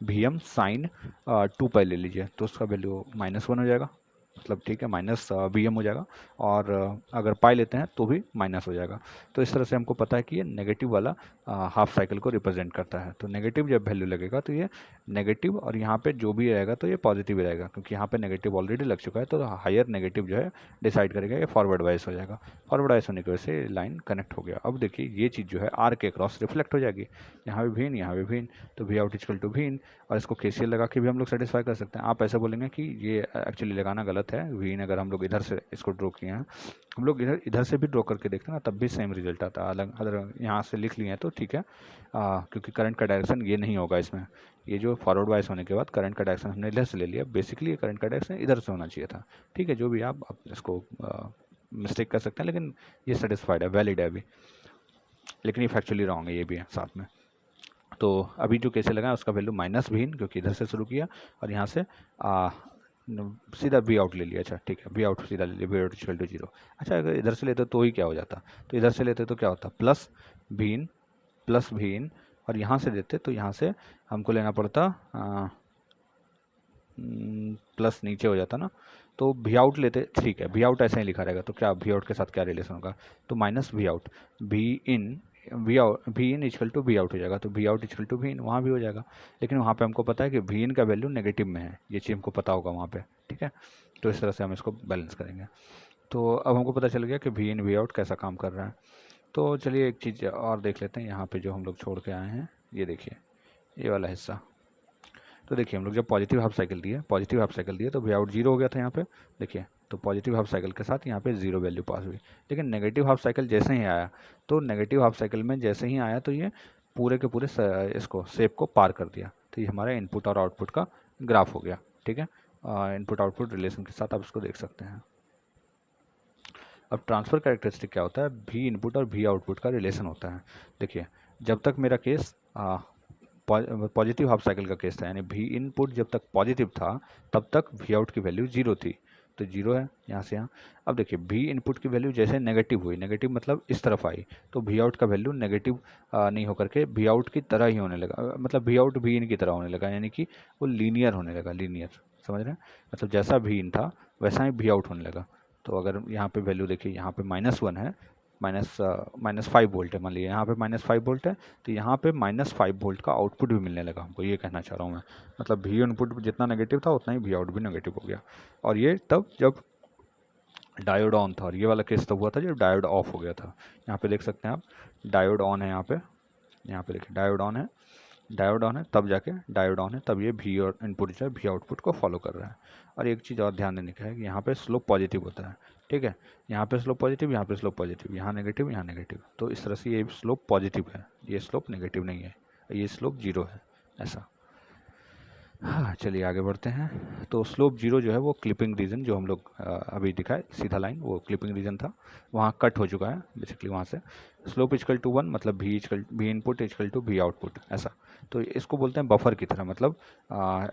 भी एम साइन 2 पाई ले लीजिए तो उसका वैल्यू -1 हो जाएगा, मतलब ठीक है माइनस वी एम हो जाएगा। और अगर पाई लेते हैं तो भी माइनस हो जाएगा। तो इस तरह से हमको पता है कि ये नेगेटिव वाला हाफ साइकिल को रिप्रेजेंट करता है। तो नेगेटिव जब वैल्यू लगेगा तो ये नेगेटिव, और यहाँ पे जो भी रहेगा तो ये पॉजिटिव ही रहेगा, क्योंकि यहाँ पे नेगेटिव ऑलरेडी लग चुका है। तो हायर नेगेटिव जो है डिसाइड करेगा, ये फॉरवर्ड वाइज हो जाएगा। फॉरवर्ड वाइज होने की वजह से लाइन कनेक्ट हो गया। अब देखिए ये चीज़ जो है आर के क्रॉस रिफ्लेक्ट हो जाएगी, यहाँ पे भी इन, यहाँ पे भी इन, तो वी आउट इक्वल टू भी इन। और इसको केसीएल लगा के भी हम लोग सेटिस्फाई कर सकते हैं। आप ऐसा बोलेंगे कि ये एक्चुअली लगाना गलत है, वी इन अगर हम लोग इधर से इसको ड्रॉ किए हैं, हम लोग इधर से भी ड्रॉ करके देखते हैं ना, तब भी सेम रिजल्ट आता है। अलग अगर यहाँ से लिख लिए हैं तो ठीक है, क्योंकि करंट का डायरेक्शन ये नहीं होगा इसमें। ये जो फॉरवर्ड वाइज होने के बाद करंट का डायरेक्शन हमने इधर से ले लिया, बेसिकली ये करंट का डायरेक्शन इधर से होना चाहिए था। ठीक है, जो भी आप इसको मिस्टेक कर सकते हैं, लेकिन ये सेटिस्फाइड है, वैलिड है अभी। लेकिन ये फैक्चुअली रॉन्ग है ये भी है साथ में। तो अभी जो कैसे लगा उसका वैल्यू माइनस भी इन, क्योंकि इधर से शुरू किया और यहाँ से सीधा वी आउट ले लिया। अच्छा ठीक है, वी आउट सीधा ले लिया, वी आउट इक्वल टू 0। अच्छा अगर इधर से लेते तो ही क्या हो जाता, तो इधर से लेते तो क्या होता, प्लस भी इन, और यहाँ से देते तो यहाँ से हमको लेना पड़ता प्लस नीचे हो जाता ना, तो वी आउट लेते। ठीक है, वी आउट ऐसा ही लिखा रहेगा, तो क्या वी आउट के साथ क्या रिलेशन होगा, तो minus V out, V in equal to V out हो जाएगा, तो V out equal to V in वहाँ भी हो जाएगा। लेकिन वहाँ पे हमको पता है कि वी इन का वैल्यू नेगेटिव में है, ये चीज़ हमको पता होगा वहाँ पे। ठीक है, तो इस तरह से हम इसको बैलेंस करेंगे। तो अब हमको पता चल गया कि वी इन वी आउट कैसा काम कर रहा है। तो चलिए एक चीज़ और देख लेते हैं, यहाँ पर जो हम लोग छोड़ के आए हैं, ये देखिए ये वाला हिस्सा। तो देखिए हम लोग जब पॉजिटिव हाफ साइकिल दिए तो वी आउट 0 हो गया था यहाँ पे। देखिए तो पॉजिटिव हाफ साइकिल के साथ यहाँ पे 0 वैल्यू पास हुई। लेकिन नेगेटिव हाफ साइकिल जैसे ही आया, तो नेगेटिव हाफ साइकिल में जैसे ही आया तो ये पूरे के पूरे इसको शेप को पार कर दिया। तो ये हमारा इनपुट और आउटपुट का ग्राफ हो गया। ठीक है, इनपुट आउटपुट रिलेशन के साथ आप इसको देख सकते हैं। अब ट्रांसफ़र कैरेक्टरिस्टिक क्या होता है, भी इनपुट और भी आउटपुट का रिलेशन होता है। देखिए जब तक मेरा केस पॉजिटिव हाफ साइकिल का केस था, यानी भी इनपुट जब तक पॉजिटिव था तब तक वी आउट की वैल्यू 0 थी, तो 0 है यहाँ से यहाँ। अब देखिए भी इनपुट की वैल्यू जैसे नेगेटिव हुई, नेगेटिव मतलब इस तरफ आई, तो वी आउट का वैल्यू नेगेटिव नहीं होकर के वी आउट की तरह ही होने लगा, मतलब वी आउट भी इन की तरह होने लगा, यानी कि वो लीनियर होने लगा, लीनियर, समझ रहे हैं, मतलब जैसा भी इन था वैसा ही वी आउट होने लगा। तो अगर यहाँ पे वैल्यू देखिए, यहाँ पे -1 है, -5 वोल्ट है, मान लीजिए यहाँ पे -5 वोल्ट है, तो यहाँ पे -5 वोल्ट का आउटपुट भी मिलने लगा हमको, ये कहना चाह रहा हूँ मैं। मतलब भी इनपुट जितना नेगेटिव था उतना ही भी आउट भी नेगेटिव हो गया। और ये तब जब डायोड ऑन था, और ये वाला केस तब हुआ था जब डायोड ऑफ हो गया था। यहाँ पे देख सकते हैं आप, डायोड ऑन है, यहाँ पे देखिए डायोड ऑन है, तब जाके डायोड ऑन है, तब ये भी और इनपुट जो है भी आउटपुट को फॉलो कर रहा है। और एक चीज़ और ध्यान देने का है कि यहाँ पे स्लोप पॉजिटिव होता है। ठीक है, यहाँ पे स्लोप पॉजिटिव, यहाँ पे स्लोप पॉजिटिव, यहाँ नेगेटिव, यहाँ नेगेटिव, तो इस तरह से ये स्लोप पॉजिटिव है, ये स्लोप नेगेटिव नहीं है, ये स्लोप 0 है, ऐसा। हाँ चलिए आगे बढ़ते हैं। तो स्लोप 0 जो है वो क्लिपिंग रीजन, जो हम लोग अभी दिखाए सीधा लाइन, वो क्लिपिंग रीजन था, वहाँ कट हो चुका है बेसिकली वहाँ से। स्लोप इक्वल टू 1 मतलब भी इनपुट इक्वल टू भी आउटपुट, ऐसा। तो इसको बोलते हैं बफर की तरह, मतलब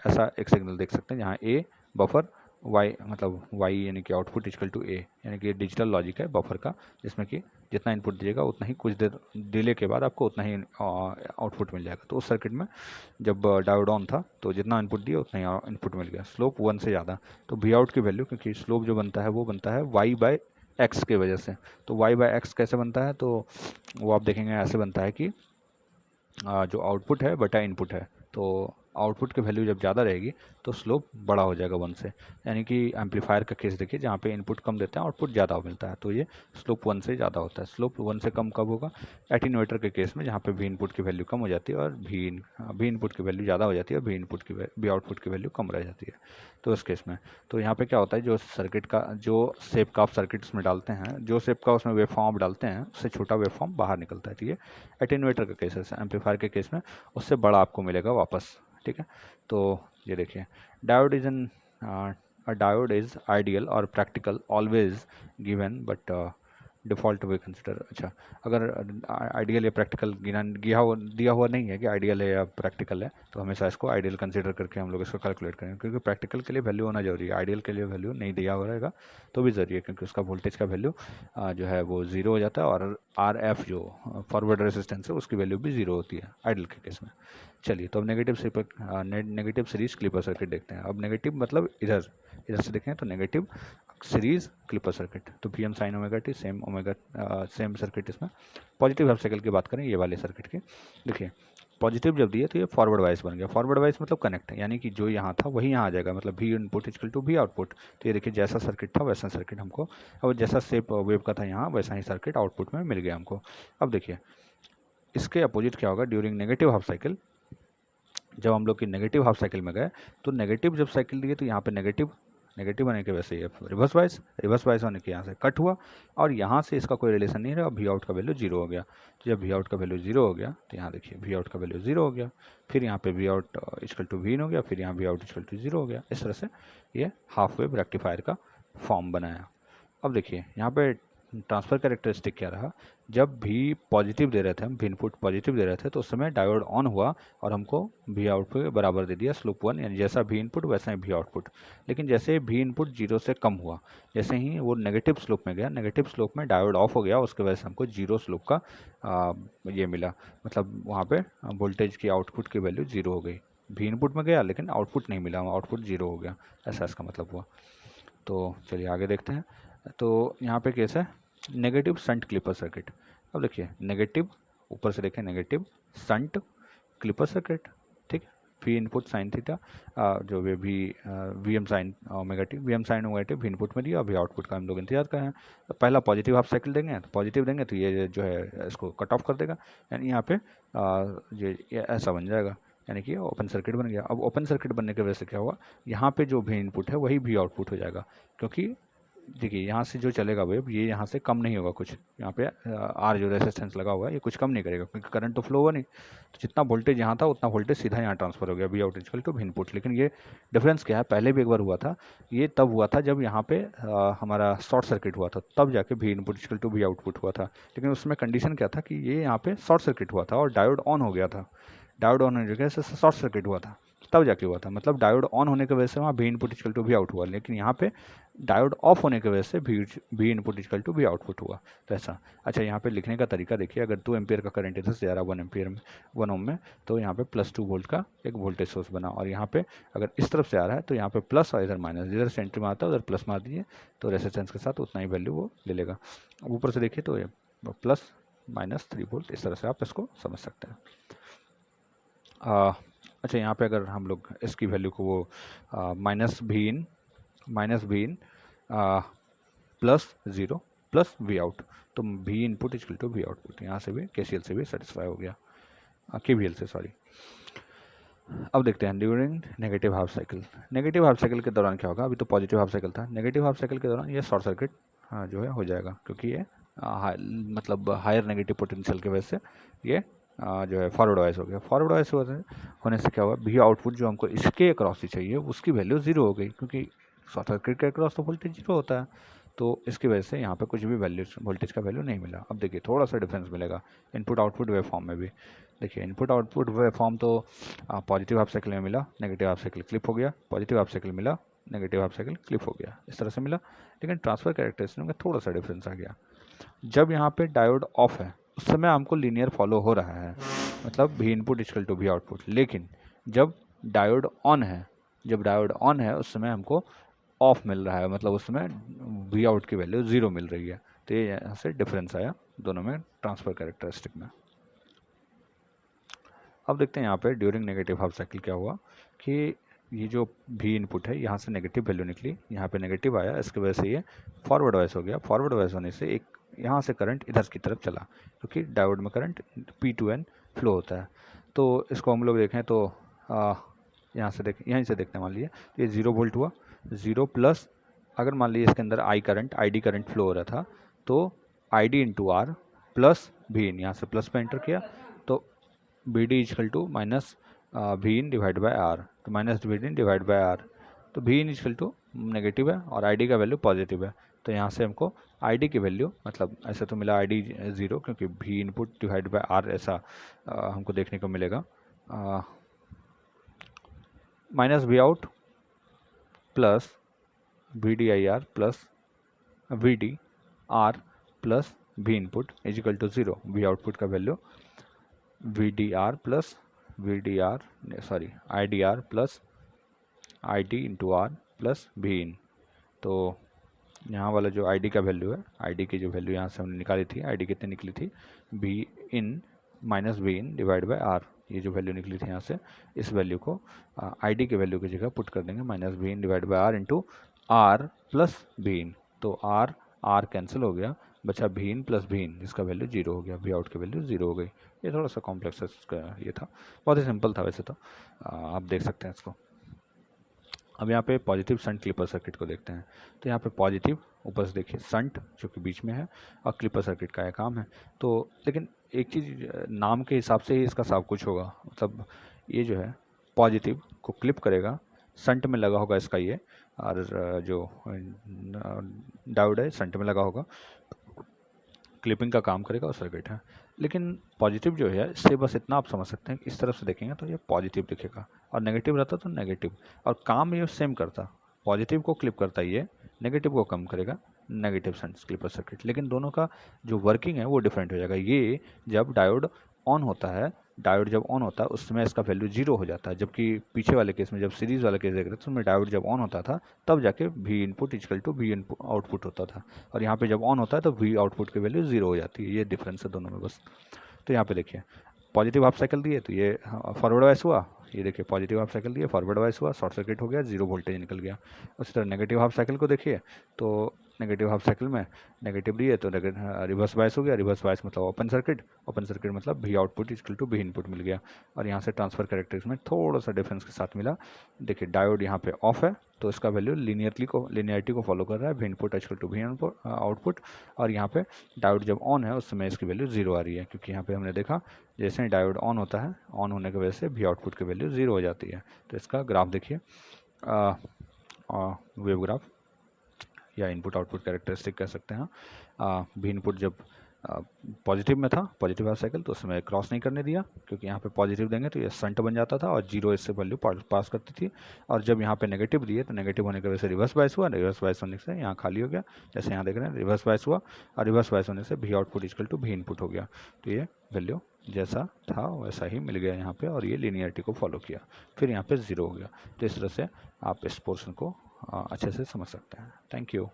ऐसा एक सिग्नल देख सकते हैं जहाँ ए बफर, वाई मतलब वाई यानी कि आउटपुट इक्वल टू ए, यानी कि डिजिटल लॉजिक है बफर का, जिसमें कि जितना इनपुट दीजिएगा उतना ही कुछ देर डिले के बाद आपको उतना ही आउटपुट मिल जाएगा। तो उस सर्किट में जब डायोड ऑन था तो जितना इनपुट दिया उतना ही इनपुट मिल गया, स्लोप 1 से ज़्यादा। तो वी आउट की वैल्यू, क्योंकि स्लोप जो बनता है वो बनता है वाई बाय एक्स की वजह से। तो वाई बाय एक्स कैसे बनता है, तो वो आप देखेंगे ऐसे बनता है कि जो आउटपुट है बटा इनपुट है, तो आउटपुट की वैल्यू जब ज़्यादा रहेगी तो स्लोप बड़ा हो जाएगा 1 से, यानी कि एम्पलीफायर का केस देखिए जहाँ पे इनपुट कम देते हैं आउटपुट ज़्यादा मिलता है, तो ये स्लोप 1 से ज़्यादा होता है। स्लोप 1 से कम कब होगा? एटीन्यूएटर के केस में, जहाँ पे वी इनपुट की वैल्यू कम हो जाती है और वी इनपुट की वैल्यू ज़्यादा हो जाती है और वी आउटपुट की वैल्यू कम रह जाती है। तो इस केस में तो यहाँ पे क्या होता है, जो सर्किट का जो शेप का आप सर्किट उसमें डालते हैं, जो शेप का उसमें वेव फॉर्म आप डालते हैं उससे छोटा वेव फॉर्म बाहर निकलता है। ठीक है, एटीन्यूएटर का केस है, एम्पलीफायर के केस में उससे बड़ा आपको मिलेगा वापस। ठीक है, तो ये देखिए diode is an a diode is ideal or practical always given but default way consider. अच्छा, अगर आइडियल या प्रैक्टिकल दिया हुआ नहीं है कि आइडियल है या प्रैक्टिकल है, तो हमेशा इसको आइडियल कंसिडर करके हम लोग इसको कैलकुलेट करेंगे, क्योंकि प्रैक्टिकल के लिए वैल्यू होना जरूरी है, आइडियल के लिए वैल्यू नहीं दिया हुआ रहेगा तो भी ज़रूरी है, क्योंकि उसका वोल्टेज का वैल्यू जो है वो ज़ीरो हो जाता है और RF जो फॉरवर्ड रेजिस्टेंस है उसकी वैल्यू भी ज़ीरो होती है आइडियल के केस में। चलिए, तो अब नेगेटिव सीरीज क्लिपर सर्किट देखते हैं। अब नेगेटिव मतलब इधर से देखें तो नेगेटिव सीरीज क्लिपर सर्किट, तो PM sign omega T same circuit. इसमें पॉजिटिव हाफ साइकिल की बात करें ये वाले सर्किट की, देखिए पॉजिटिव जब दिए तो ये फॉरवर्ड वाइस बन गया। फॉरवर्ड वाइस मतलब कनेक्ट, यानी कि जो यहाँ था वही यहाँ आ जाएगा, मतलब V input equal to V output. तो ये देखिए जैसा सर्किट था वैसा सर्किट हमको, और जैसा शेप वेव का था यहाँ वैसा ही सर्किट आउटपुट में मिल गया हमको। अब देखिए इसके अपोजिट क्या होगा ड्यूरिंग नेगेटिव हाफ साइकिल। जब हम लोग की नेगेटिव हाफ साइकिल में गए तो नेगेटिव जब साइकिल दिए तो यहाँ पे नेगेटिव होने के वैसे ये रिवर्स वाइज होने के यहाँ से कट हुआ और यहाँ से इसका कोई रिलेशन नहीं रहा। वी आउट का वैल्यू जीरो हो गया। तो जब वी आउट का वैल्यू जीरो हो गया तो यहाँ देखिए वी आउट का वैल्यू जीरो हो गया, फिर यहाँ पे V out equal to V in हो गया, फिर यहाँ V out equal to zero हो गया। इस तरह से ये हाफ वेव रेक्टिफायर का फॉर्म बनाया। अब देखिए यहाँ पे ट्रांसफ़र कैरेक्टरिस्टिक क्या रहा, जब भी पॉजिटिव दे रहे थे हम, भी इनपुट पॉजिटिव दे रहे थे तो उस समय डायोड ऑन हुआ और हमको भी आउटपुट बराबर दे दिया स्लोप 1, यानी जैसा भी इनपुट वैसा ही भी आउटपुट। लेकिन जैसे भी इनपुट जीरो से कम हुआ, जैसे ही वो नेगेटिव स्लोप में गया, नेगेटिव स्लोप में डायोड ऑफ हो गया, उसके वजह से हमको जीरो स्लोप का ये मिला, मतलब वहाँ पे वोल्टेज की आउटपुट की वैल्यू जीरो हो गई। भी इनपुट में गया लेकिन आउटपुट नहीं मिला, आउटपुट जीरो हो गया, ऐसा इसका मतलब हुआ। तो चलिए आगे देखते हैं। तो यहाँ पे केस है नेगेटिव शंट क्लिपर सर्किट। अब देखिए नेगेटिव, ऊपर से देखें नेगेटिव शंट क्लिपर सर्किट, ठीक है। वी इनपुट साइन थीटा जो V M sine omega t, V input में दिया, अभी आउटपुट का हम लोग इंतजार कर रहे हैं। तो पहला पॉजिटिव हाफ साइकिल देंगे, तो पॉजिटिव देंगे तो ये जो है इसको कट ऑफ कर देगा, यानी यहाँ पे ये ऐसा बन जाएगा, यानी कि ओपन सर्किट बन गया। अब ओपन सर्किट बनने की वजह से क्या हुआ, यहाँ पे जो भी इनपुट है वही भी आउटपुट हो जाएगा, क्योंकि देखिए यहाँ से जो चलेगा वेव ये यहाँ से कम नहीं होगा कुछ, यहाँ पे आर जो रेजिस्टेंस लगा हुआ है ये कुछ कम नहीं करेगा, क्योंकि करंट तो फ्लो हुआ नहीं। तो जितना वोल्टेज यहाँ था उतना वोल्टेज सीधा यहाँ ट्रांसफर हो गया, V out equal to V input. लेकिन ये डिफरेंस क्या है, पहले भी एक बार हुआ था, ये तब हुआ था जब यहाँ पे हमारा शॉर्ट सर्किट हुआ था, तब जाके V input equal to V output हुआ था। लेकिन उसमें कंडीशन क्या था कि ये यहाँ पे शॉर्ट सर्किट हुआ था और डायोड ऑन हो गया था, डायोड ऑन होने की वजह से शॉर्ट सर्किट हुआ था, तब जाके हुआ था, मतलब डायोड ऑन होने की वजह से वहाँ भी इनपुट इक्वल टू भी आउट हुआ। लेकिन यहाँ पे डायोड ऑफ होने की वजह से भी इनपुट इक्वल टू भी आउटपुट हुआ, तो ऐसा। अच्छा, यहाँ पे लिखने का तरीका देखिए, अगर 2 एम्पियर का करंट इधर से जा रहा है 1 एम्पियर में 1 ओम में, तो यहाँ पे +2 वोल्ट का एक वोल्टेज सोर्स बना, और यहाँ पे अगर इस तरफ से आ रहा है तो यहाँ पे प्लस और इधर माइनस, जिधर से एंट्री मारता है उधर प्लस मार दीजिए, तो रेजिस्टेंस के साथ उतना ही वैल्यू वो ले लेगा। अब ऊपर से देखिए तो ये +-3 वोल्ट, इस तरह से आप इसको समझ सकते हैं। अच्छा, यहाँ पे अगर हम लोग इसकी वैल्यू को वो माइनस भी इन +0 प्लस वी आउट, तो V input equal to V output, यहाँ से भी KCL से भी सेटिस्फाई हो गया, KVL से सॉरी। अब देखते हैं during negative half cycle. Negative half cycle के दौरान क्या होगा, अभी तो पॉजिटिव हाफ साइकिल था, नेगेटिव हाफ साइकिल के दौरान ये शॉर्ट सर्किट जो है हो जाएगा, क्योंकि ये मतलब हायर नेगेटिव पोटेंशियल की वजह से ये जो है फॉरवर्ड वाइज हो गया। फॉरवर्ड वाइज होने से क्या हुआ, भी आउटपुट जो हमको इसके अक्रॉस ही चाहिए उसकी वैल्यू ज़ीरो हो गई, क्योंकि शॉर्ट सर्किट के अक्रॉस तो वोल्टेज जीरो होता है, तो इसकी वजह से यहाँ पे कुछ भी वैल्यू वोल्टेज का वैल्यू नहीं मिला। अब देखिए थोड़ा सा डिफरेंस मिलेगा इनपुट आउटपुट वेव फॉर्म में भी। देखिए इनपुट आउटपुट वेव फॉर्म तो पॉजिटिव हाफ साइकिल में मिला, नेगेटिव हाफ साइकिल क्लिप हो गया, पॉजिटिव हाफ साइकिल मिला, नेगेटिव हाफ साइकिल क्लिप हो गया, इस तरह से मिला। लेकिन ट्रांसफर कैरेक्टरिस्टिक में थोड़ा सा डिफरेंस आ गया। जब यहाँ पे डायोड ऑफ है उस समय हमको लीनियर फॉलो हो रहा है, मतलब भी इनपुट इक्वल टू भी आउटपुट। लेकिन जब डायोड ऑन है उस समय हमको ऑफ मिल रहा है, मतलब उस समय वी आउट की वैल्यू 0 मिल रही है। तो ये यहाँ से डिफरेंस आया दोनों में ट्रांसफर कैरेक्टरिस्टिक में। अब देखते हैं यहाँ पे ड्यूरिंग नेगेटिव हाफ साइकिल क्या हुआ कि ये जो भी इनपुट है यहाँ से नेगेटिव वैल्यू निकली, यहाँ पे नेगेटिव आया, इसकी वजह से ये फॉरवर्ड वाइज हो गया। फॉरवर्ड वाइज होने से एक यहाँ से करंट इधर की तरफ चला, क्योंकि डायोड में करंट P2N फ्लो होता है। तो इसको हम लोग देखें तो यहाँ से यहीं से देखते हैं, मान लीजिए ये 0 वोल्ट हुआ, 0 प्लस अगर मान लीजिए इसके अंदर ID करंट फ्लो हो रहा था, तो ID इंटू आर प्लस भी इन, यहाँ से प्लस पे एंटर किया तो B D equal to minus V in divide by R, तो minus V in divide by R, तो V in equal to negative है और आई डी का वैल्यू पॉजिटिव है। तो यहाँ से हमको आई डी की वैल्यू, मतलब ऐसे तो मिला आई डी 0, क्योंकि V input divide by R ऐसा हमको देखने को मिलेगा, minus V out plus V D I R plus V D R plus V input equal to 0, V output का value V D R plus I D R plus I D into R plus V in. तो यहाँ वाला जो आई D का value है, I D की जो value यहाँ से हमने निकाली थी, आई डी कितनी निकली थी, V in minus V in divide by R, ये जो वैल्यू निकली थी यहाँ से, इस वैल्यू को आई डी के वैल्यू की जगह पुट कर देंगे, minus V in divide by R into R plus V in. तो आर कैंसिल हो गया, बचा भी इन प्लस भी इन, जिसका वैल्यू 0 हो गया, वी आउट की वैल्यू 0 हो गई। ये थोड़ा सा कॉम्प्लेक्स ये था, बहुत ही सिंपल था वैसे तो, आप देख सकते हैं इसको। अब यहाँ पे पॉजिटिव शंट क्लिपर सर्किट को देखते हैं। तो यहाँ पे पॉजिटिव ऊपर से देखिए शंट जो कि बीच में है, और क्लिपर सर्किट का यह काम है। तो लेकिन एक चीज़, नाम के हिसाब से ही इसका सब कुछ होगा, मतलब ये जो है पॉजिटिव को क्लिप करेगा, शंट में लगा होगा इसका ये, और जो डायोड है शंट में लगा होगा, क्लिपिंग का काम करेगा और सर्किट है। लेकिन पॉजिटिव जो है इससे बस इतना आप समझ सकते हैं कि इस तरफ से देखेंगे तो ये पॉजिटिव दिखेगा, और नेगेटिव रहता तो नेगेटिव, और काम ये सेम करता, पॉजिटिव को क्लिप करता ये, नेगेटिव को कम करेगा नेगेटिव शंट क्लिपर सर्किट। लेकिन दोनों का जो वर्किंग है वो डिफरेंट हो जाएगा। ये जब डायोड ऑन होता है, डायोड जब ऑन होता है उस समय इसका वैल्यू 0 हो जाता है, जबकि पीछे वाले केस में जब सीरीज़ वाला केस देख रहे थे उसमें डायोड जब ऑन होता था तब जाके V input equal to V output होता था, और यहाँ पे जब ऑन होता है तो वी आउटपुट की वैल्यू 0 हो जाती है। ये डिफरेंस है दोनों में बस। तो यहाँ पे देखिए पॉजिटिव हाफ साइकिल दिए तो ये फॉरवर्ड वाइस हुआ, ये देखिए पॉजिटिव हाफ साइकिल दिए फॉरवर्ड वाइस हुआ, शॉर्ट सर्किट हो गया, 0 वोल्टेज निकल गया। उसी तरह नेगेटिव हाफ साइकिल को देखिए तो नेगेटिव हाफ साइकिल में नेगेटिव दिए तो रिवर्स बायस हो गया, रिवर्स बायस मतलब ओपन सर्किट मतलब भी आउटपुट इक्वल टू भी इनपुट मिल गया। और यहाँ से ट्रांसफर कैरेक्टरिस्टिक्स में थोड़ा सा डिफरेंस के साथ मिला। देखिए डायोड यहाँ पे ऑफ है तो इसका वैल्यू लीनियरिटी को फॉलो कर रहा है, भी इनपुट इक्वल टू भी आउटपुट, और यहाँ पे डायोड जब ऑन है उस समय इसकी वैल्यू 0 आ रही है, क्योंकि यहाँ पे हमने देखा जैसे ही डायोड ऑन होता है, ऑन होने की वजह से भी आउटपुट की वैल्यू 0 हो जाती है। तो इसका ग्राफ देखिए, वेव ग्राफ या इनपुट आउटपुट कैरेक्टरिस्टिक कह सकते हैं। भी इनपुट जब पॉजिटिव में था, पॉजिटिव हाफ साइकिल, तो उसमें क्रॉस नहीं करने दिया, क्योंकि यहाँ पे पॉजिटिव देंगे तो ये शंट बन जाता था और 0 इससे वैल्यू पास करती थी। और जब यहाँ पे नेगेटिव दिए तो नेगेटिव होने की वजह से रिवर्स बायस हुआ, रिवर्स बायस होने से यहाँ खाली हो गया, जैसे यहाँ देख रहे हैं रिवर्स बायस हुआ, और रिवर्स बायस होने से भी आउटपुट इक्वल टू भी इनपुट हो गया। तो ये वैल्यू जैसा था वैसा ही मिल गया यहाँ पे, और ये लीनियरिटी को फॉलो किया, फिर यहाँ पे 0 हो गया। तो इस तरह से आप इस पोर्शन को अच्छे से समझ सकते हैं। Thank you.